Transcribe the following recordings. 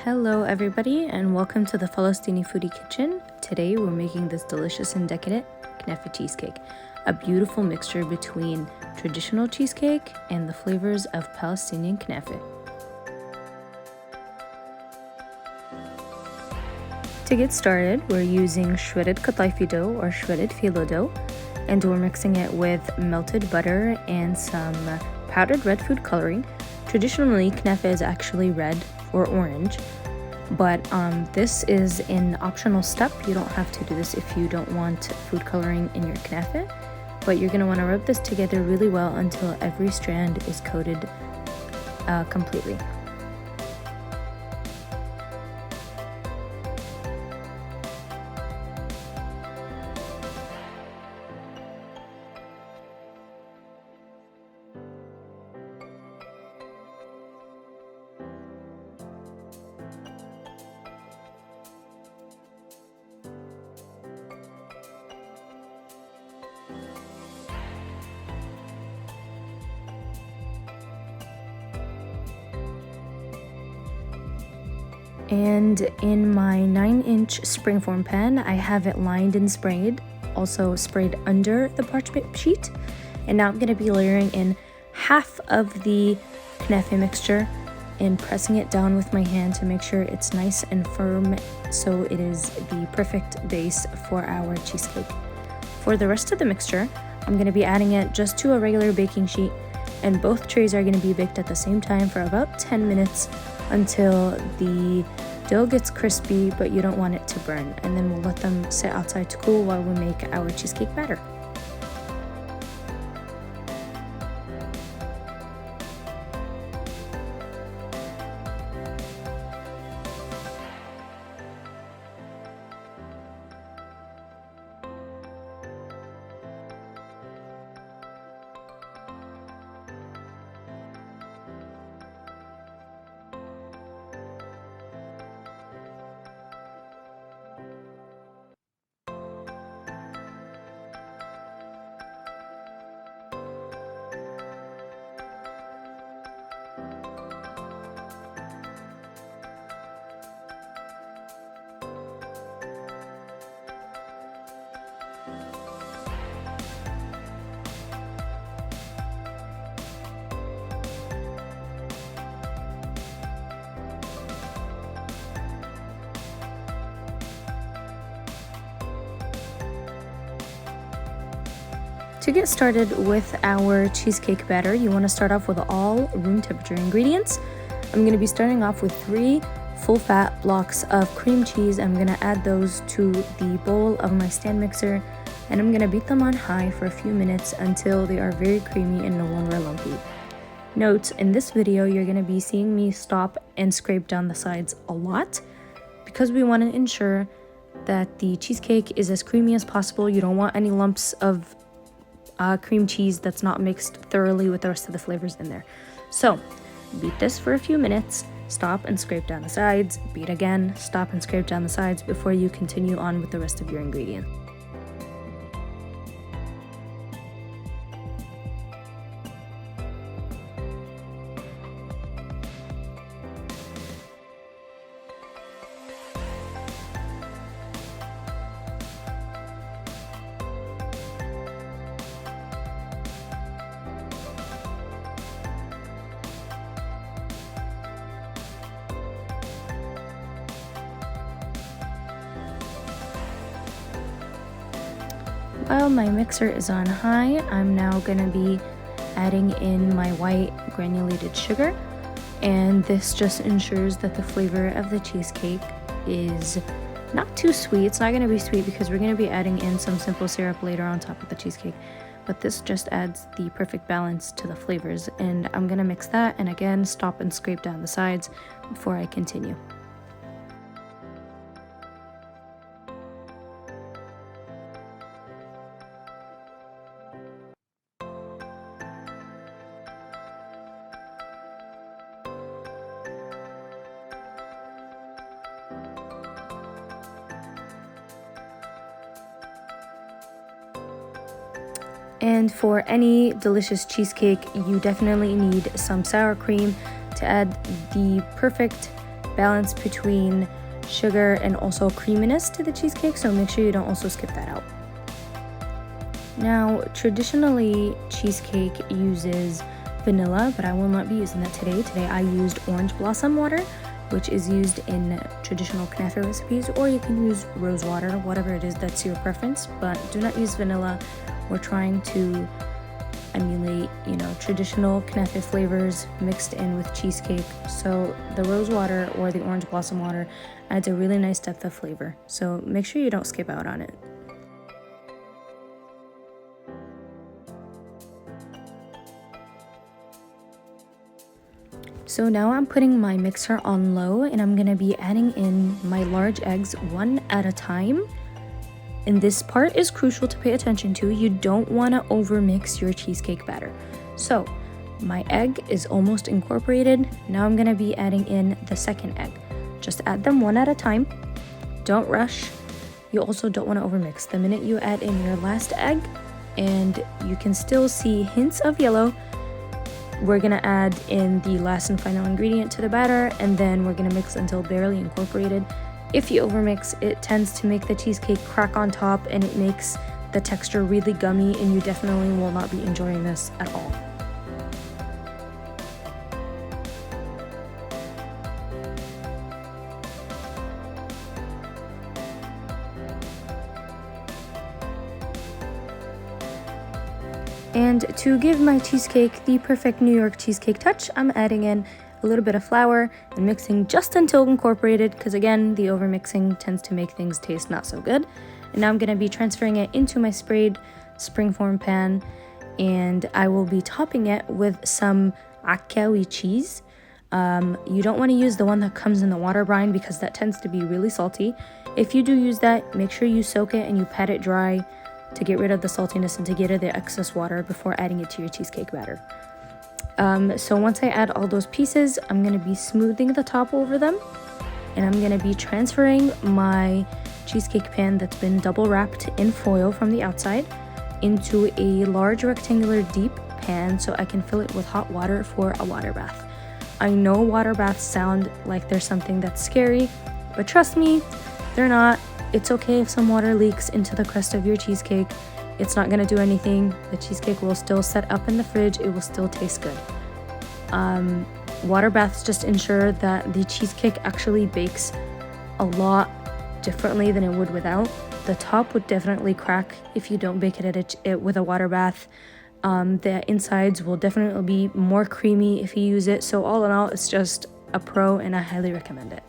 Hello everybody and welcome to the Falasteenifoodie kitchen. Today we're making this delicious and decadent Knafeh cheesecake, a beautiful mixture between traditional cheesecake and the flavors of Palestinian Knafe. To get started, we're using shredded kataifi dough or shredded phyllo dough, and we're mixing it with melted butter and some powdered red food coloring. Traditionally, Knafe is actually red or orange, but this is an optional step. You don't have to do this if you don't want food coloring in your Knafe, but you're going to want to rub this together really well until every strand is coated completely. And in my 9-inch springform pan, I have it lined and sprayed, also sprayed under the parchment sheet. And now I'm going to be layering in half of the Knafe mixture and pressing it down with my hand to make sure it's nice and firm, so it is the perfect base for our cheesecake. For the rest of the mixture, I'm going to be adding it just to a regular baking sheet, and both trays are going to be baked at the same time for about 10 minutes until the dough gets crispy, but you don't want it to burn. And then we'll let them sit outside to cool while we make our cheesecake batter. To get started with our cheesecake batter, you want to start off with all room temperature ingredients. I'm going to be starting off with 3 full fat blocks of cream cheese. I'm going to add those to the bowl of my stand mixer, and I'm going to beat them on high for a few minutes until they are very creamy and no longer lumpy. Note, in this video, you're going to be seeing me stop and scrape down the sides a lot because we want to ensure that the cheesecake is as creamy as possible. You don't want any lumps of cream cheese that's not mixed thoroughly with the rest of the flavors in there. So beat this for a few minutes, stop and scrape down the sides, beat again, stop and scrape down the sides before you continue on with the rest of your ingredients. While my mixer is on high, I'm now going to be adding in my white granulated sugar, and this just ensures that the flavor of the cheesecake is not too sweet. It's not going to be sweet because we're going to be adding in some simple syrup later on top of the cheesecake, but this just adds the perfect balance to the flavors. And I'm going to mix that and again stop and scrape down the sides before I continue. And for any delicious cheesecake, you definitely need some sour cream to add the perfect balance between sugar and also creaminess to the cheesecake, so make sure you don't also skip that out. Now, traditionally, cheesecake uses vanilla, but I will not be using that today. Today I used orange blossom water, which is used in traditional Knafe recipes, or you can use rose water, whatever it is that's your preference, but do not use vanilla. We're trying to emulate, traditional Knafe flavors mixed in with cheesecake. So the rose water or the orange blossom water adds a really nice depth of flavor. So make sure you don't skip out on it. So now I'm putting my mixer on low, and I'm gonna be adding in my large eggs one at a time. And this part is crucial to pay attention to. You don't wanna overmix your cheesecake batter. So my egg is almost incorporated. Now I'm gonna be adding in the second egg. Just add them one at a time. Don't rush. You also don't wanna overmix. The minute you add in your last egg, and you can still see hints of yellow, we're gonna add in the last and final ingredient to the batter, and then we're gonna mix until barely incorporated. If you overmix, it tends to make the cheesecake crack on top, and it makes the texture really gummy, and you definitely will not be enjoying this at all. And to give my cheesecake the perfect New York cheesecake touch, I'm adding in a little bit of flour and mixing just until incorporated, because again, the overmixing tends to make things taste not so good. And now I'm gonna be transferring it into my sprayed springform pan, and I will be topping it with some ackawi cheese. You don't wanna use the one that comes in the water brine because that tends to be really salty. If you do use that, make sure you soak it and you pat it dry to get rid of the saltiness and to get rid of the excess water before adding it to your cheesecake batter. So once I add all those pieces, I'm gonna be smoothing the top over them, and I'm gonna be transferring my cheesecake pan that's been double wrapped in foil from the outside into a large rectangular deep pan so I can fill it with hot water for a water bath. I know water baths sound like they're something that's scary, but trust me, they're not. It's okay if some water leaks into the crust of your cheesecake. It's not gonna do anything. The cheesecake will still set up in the fridge. It will still taste good. Water baths just ensure that the cheesecake actually bakes a lot differently than it would without. The top would definitely crack if you don't bake it with a water bath. The insides will definitely be more creamy if you use it. So all in all, it's just a pro, and I highly recommend it.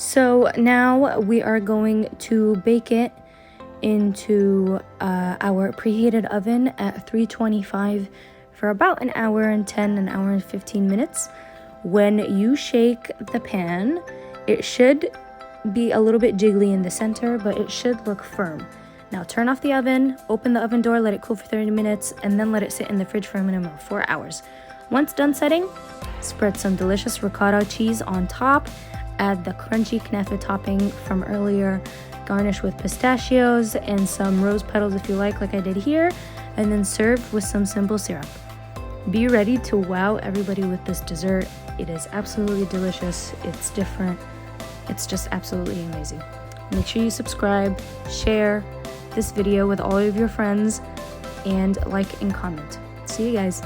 So now we are going to bake it into our preheated oven at 325 for about an hour and 15 minutes. When you shake the pan, it should be a little bit jiggly in the center, but it should look firm. Now turn off the oven, open the oven door, let it cool for 30 minutes, and then let it sit in the fridge for a minimum of 4 hours. Once done setting, spread some delicious ricotta cheese on top, add the crunchy Knafe topping from earlier, garnish with pistachios and some rose petals if you like I did here, and then serve with some simple syrup. Be ready to wow everybody with this dessert. It is absolutely delicious, it's different, it's just absolutely amazing. Make sure you subscribe, share this video with all of your friends, and like and comment. See you guys.